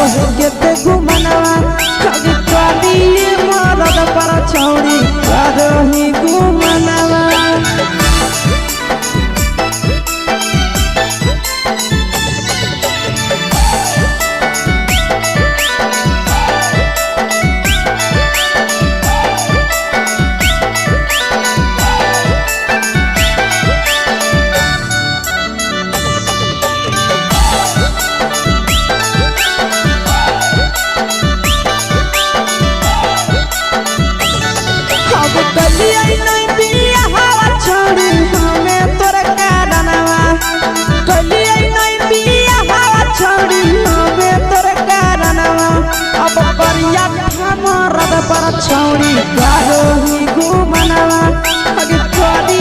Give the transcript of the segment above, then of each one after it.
के ते घुमनवा कभी कभी मरद पर छौड़ी करही घुमनवा। छौड़ी करही घुमनवा अगे कभी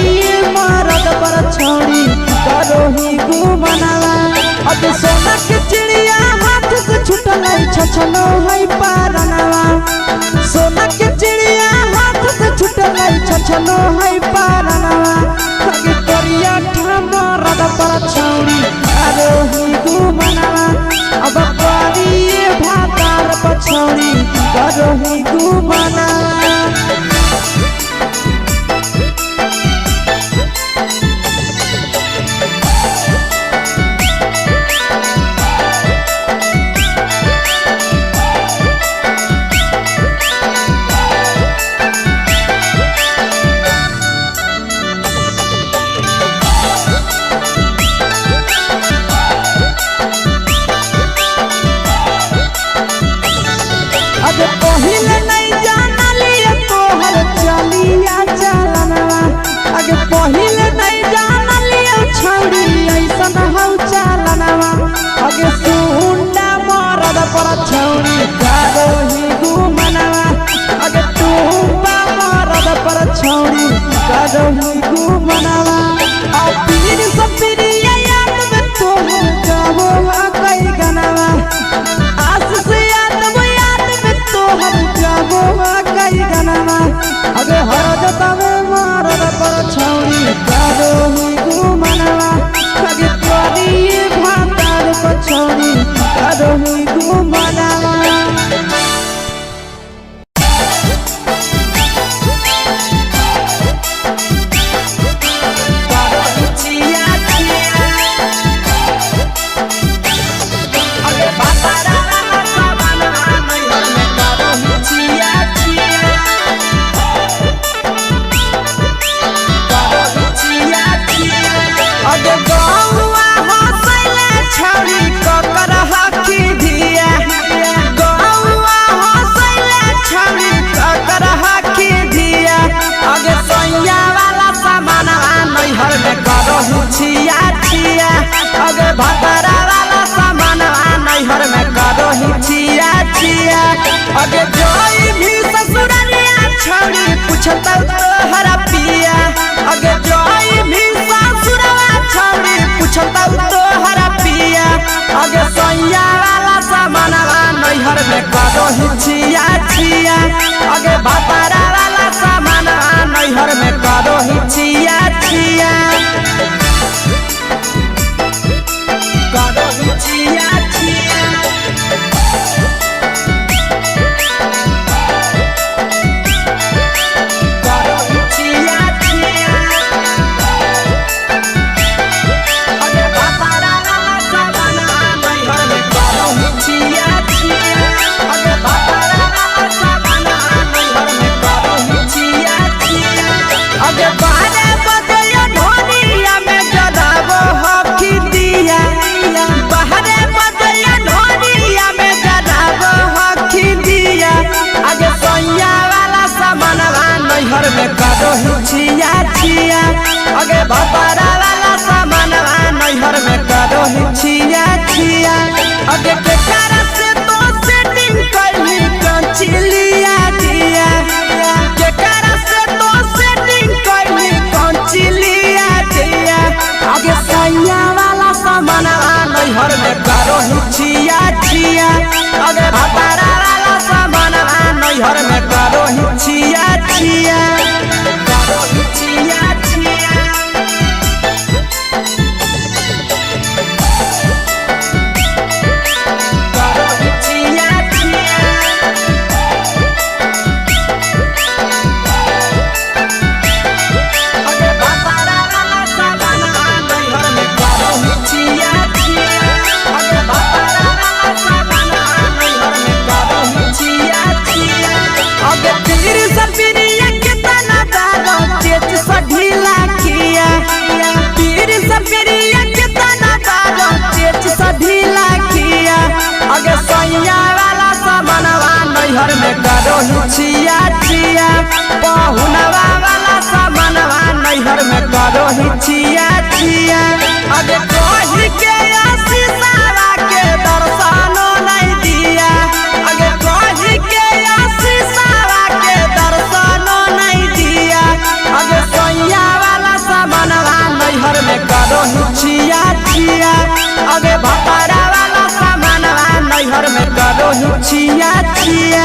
मरद पर छौड़ी करही घुमनवा। अगे सोना के चिड़िया हाथ से छुटल छछनो है पारनवा। सोना के चिड़िया हाथ से छुटल छछनो है पारनवा। अगे करिया मरद पर छौड़ी करही घुमनवा अब करिए भातार पर छौड़ी करही घुमनवा। अगे पहिले नहीं जानलिए तोहर चलिया चलनवा। अगे पहिले नहीं जानलिए छौड़ी ऐसन हौ चलनवा। अगे सुंडा मरद पर छौड़ी करही घुमनवा। अगे टूपा मरद पर छौड़ी करही घुमनवा। आ पीर सब पीरिया याद में तोहर जाबो कई गनवा। आस से कई गनवा अगे हरदता में मरद पर छौड़ी करही घुमनवा। अगे करिए भातार पर छौड़ी करही घुमनवा। अगे भातारा वाला सामान नैहर में करही छिया छिया। अगे जोई भी ससुरालिया छौड़ी पूछत तोहरा पिया। अगे जोई भी ससुरवा छौड़ी पूछत तोहरा पिया। अगे सैया वाला सामान नैहर में करही छिया छिया। अगे भातारा वाला सामान नैहर में करही छिया छिया। छिया छिया करही छिया छिया। अगे भातारा वाला सामान नैहर में करही छिया छिया। अगे भातारा वाला सामान नैहर में करही छिया छिया। अगे बारे बदलिया ढोलिया में जलाबो हकी दिया। बाहरे बदलिया ढोलिया में जलाबो हकी दिया। अगे सैया वाला सामान नैहर में करही छिया छिया। अगे भातारा वाला सामान नैहर में करही छिया छिया। अगे केकरा से तो सेटिंग करही कंचिलिया दिया। केकरा से तो सेटिंग करही कंचिलिया दिया। अगे सैया वाला सामान नैहर में करही छिया छिया। अगे भातारा वाला सामान नैहर में करही छिया छिया। करही छिया छिया। नैहर में करो हिचिया चिया पहुनवा वाला सामानवा नैहर में करो हिचिया चिया अगे कही के आशीषवा के दर्शनो नहीं दिया अगे कही के आशीषवा के दर्शनो नहीं दिया अगे सोया वाला सामानवा नैहर में करो हिचिया चिया अगे भतारा वाला सामानवा नैहर में करो हिचिया चिया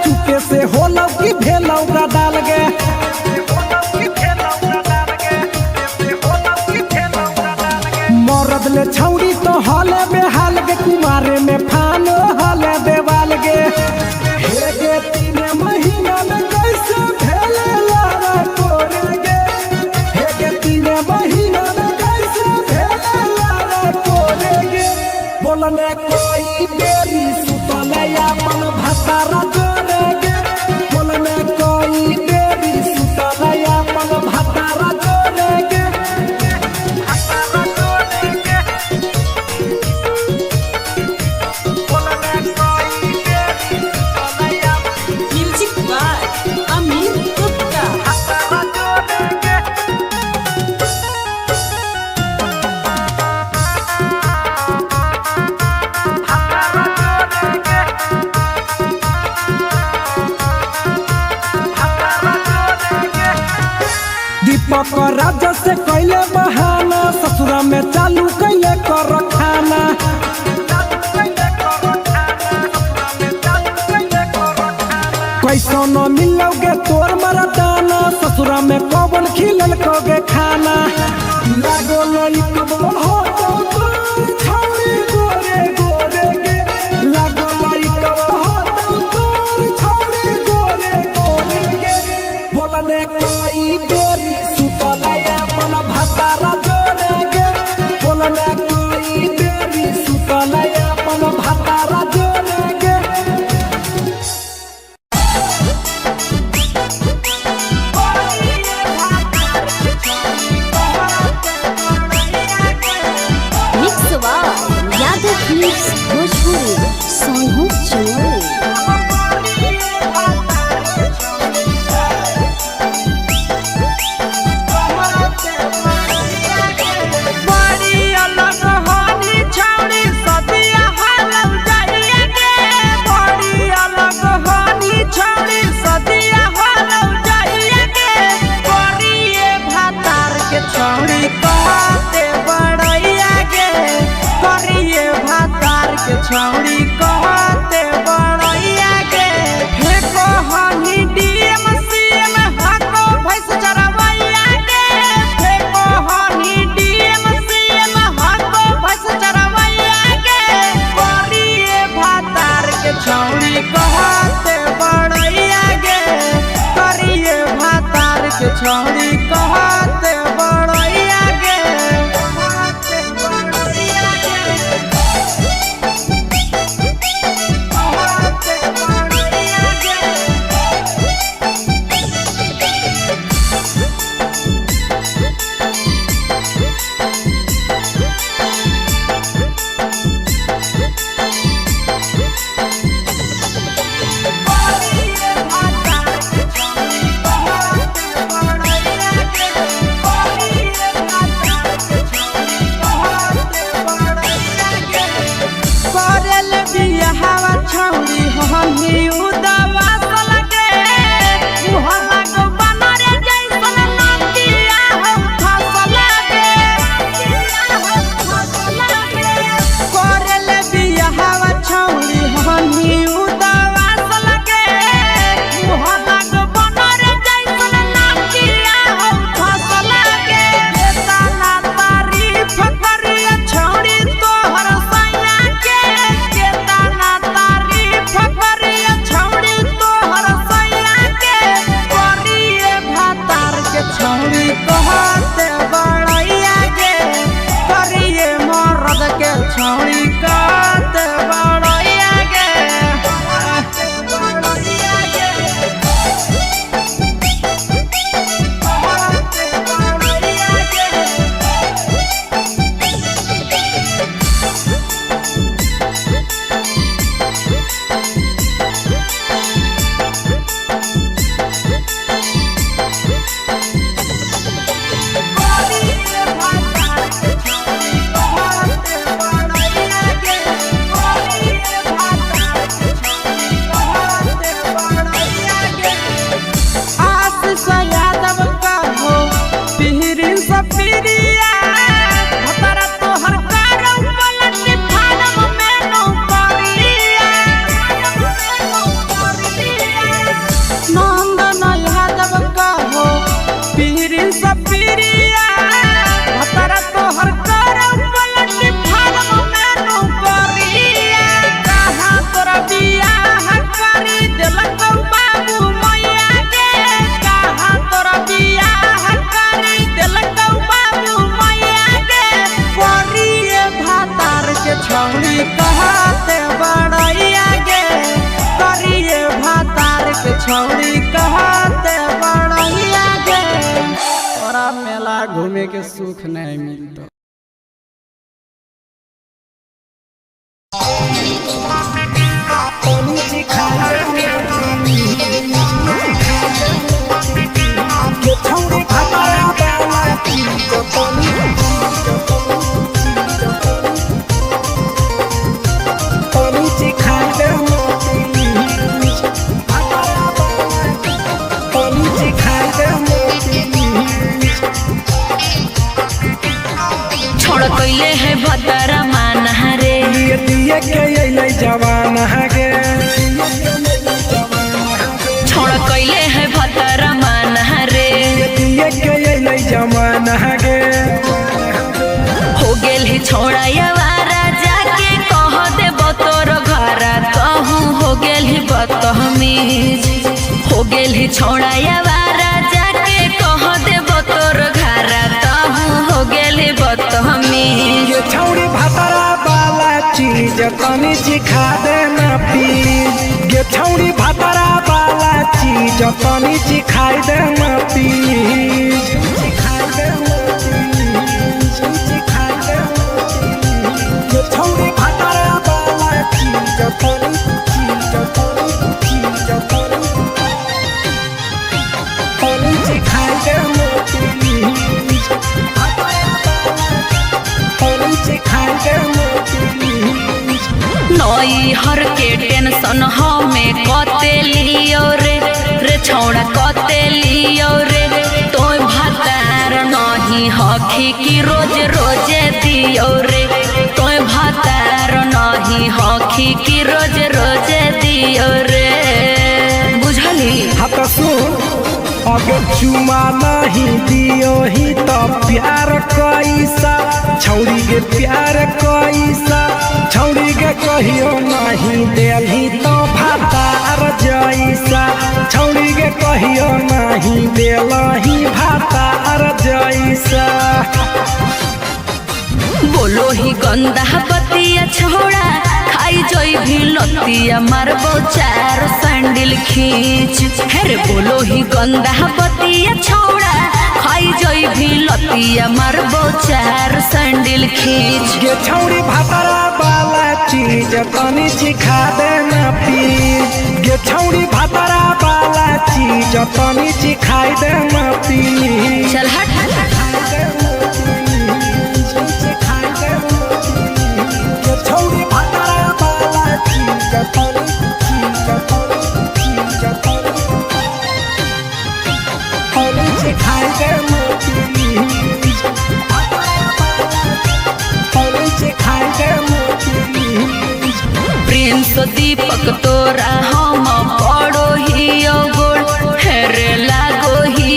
चुके से होलौ की भेलौ का डाल गे मरद ले छौड़ी तो हले बेहाल गे कुमारे में फान हले देवाल गे हे गे 3 महीना में कैसे भेले लारा कोरे गे हे गे 3 महीना में कैसे भेले लारा कोरे गे बोलने कोई बेरी सुतले अपन भतारा राजा से कैले बहाना ससुरा में चालू कैले कर खाना कैसो न मिलोगे तोर मरदाना ससुरा में कौन खिलल कोगे खाना लागो लई कब हो छौरी गोरे गोरे गे लागो लई कब हो छौरी गोरे गोरे गे बोलने कोई बेरी भतारा जोड़े गे बोलने कोई बेरी सुतले अपन भतारा जोड़े गे मिक्सवा यादव फिल्म्स भोजपुरी सोनू चोरी छौड़ी कहते बड़ैया के हे कहनी डीएम सीएम हको भैंस चरवैया के हे कहनी डीएम सीएम हको भैंस चरवैया के करिए भातार के छौड़ी कहते बड़ैया के करिए भातार के छौड़ी कहते बड़ैया के छौरी हनी उदवा लगे मुहला को बनरे जैसन नदिया हम फसल लगे करले बियाहवा छौरी हनी उदवा लगे मुहला को बनरे जैसन नदिया हम फसल लगे केतना तारीफ करिया छौरी तोहर सैया के केतना तारीफ करिया छौरी तोहर सैया के करिए भातार के छौरी कहते बड़ैया के करिए मर्द के छौरी कहते बड़ैया के बड़ैया के बड़ैया के यादव का हो पिहरी सपिरिया भतरा तोहर कारौ पलट फारम में नौकरिया नंदन यादव का हो पिहरी सपिरिया भतरा तोहर कारौ पलट फारम में नौकरिया कहाँ तोरा बियाह करी देलकौ बाबू मैया के कहाँ तोरा बियाह करी देलकौ बाबू मैया के करिए भातार के छौरी कहते बड़ैया के करिए भातार के छौरी कहते बड़ैया के तोरा मेला घूमे के सुख नहीं मिलता छोड़ कैले है भतरा मान रे दिए के अइलै जवान हगे छोड़ कैले है भतरा मान रे दिए के अइलै जवान हगे हो गेल ही छोड़ा यारा जाके कह देब तोर घर कहूँ हो गेल ही बदतमीज हो गेल ही छोड़ा यारा जाके कह देब तोर घर कहूँ हो गेल ही बदतमीज ये छौरी भतरा वाला चीज तनी चिखा देना प्लीज ये छौरी भतरा वाला चीज तनी चिखाई देना प्लीज चिखाई देना प्लीज चिखाई देना प्लीज ये छौरी भतरा वाला चीज तनी चिखाई देना प्लीज नई हर के टेंशन हमें कते लियो रे छौड़ा कते लियो रे तोय भातार नहीं हखी की रोज रोजे दियो रे तोय भातार नहीं हखी की रोज रोजे दियो रे बुझली हाथ सुन अगर चुमा नहीं दियो ही तो प्यार कैसा छौरी के प्यार कैसा छौरी के कहियो नहीं देलही तो भातार जैसा छौरी के कहियो नहीं देलही भातार जैसा बोलो ही गंदा बतिया छोड़ा खाई जोई भी लतिया मारबो चार सैंडल खींच हेरे बोलो ही गंदा बतिया छोड़ा खाई जोई भी लतिया मारबो चार सैंडल खींच ये छौरी भातारा वाला चीज तनी चिखा देना प्लीज ये छौरी भातारा वाला चीज तनी चिखाई देना प्लीज चल हट छौरी भातारा वाला चीज तनी दीपक तोरा हम पड़ो ही गोड़ हेरे लागो ही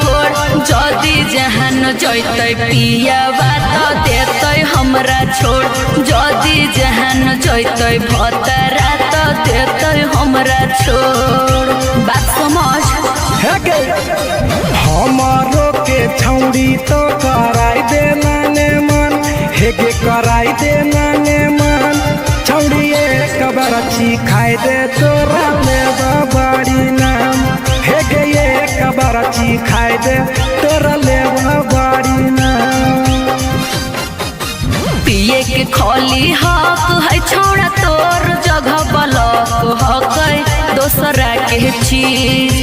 गोड़ जदी जहान जैतै पिया बात देतै हमरा छोड़ जदी जहान जैतै भतरा तो देतै हमरा छोड़ बात समझ हमारो के छौड़ी तो कराई दे नाने मन हेगे कराई दे नाने मन छौड़ी एक बरछी खाई दे तोरा लेब बड़ी नाम हेगे एक बरछी खाई दे तोरा लेब बड़ी नाम पिए के खोली हक है छौड़ा तोर जगह बलक हक दोसरा के चीज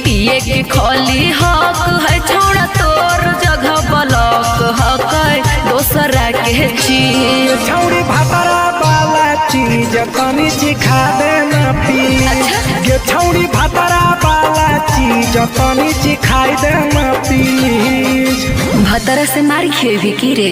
पिए के खोली हक है छौड़ा तोर जगह बलक हक दोसरा के चीज छौड़ी भातरा वाला चीज तनी चिखा दे ना पी ये छौड़ी भातरा वाला चीज तनी चिखाई दे ना पी भतरा से मारी खेबी की रे।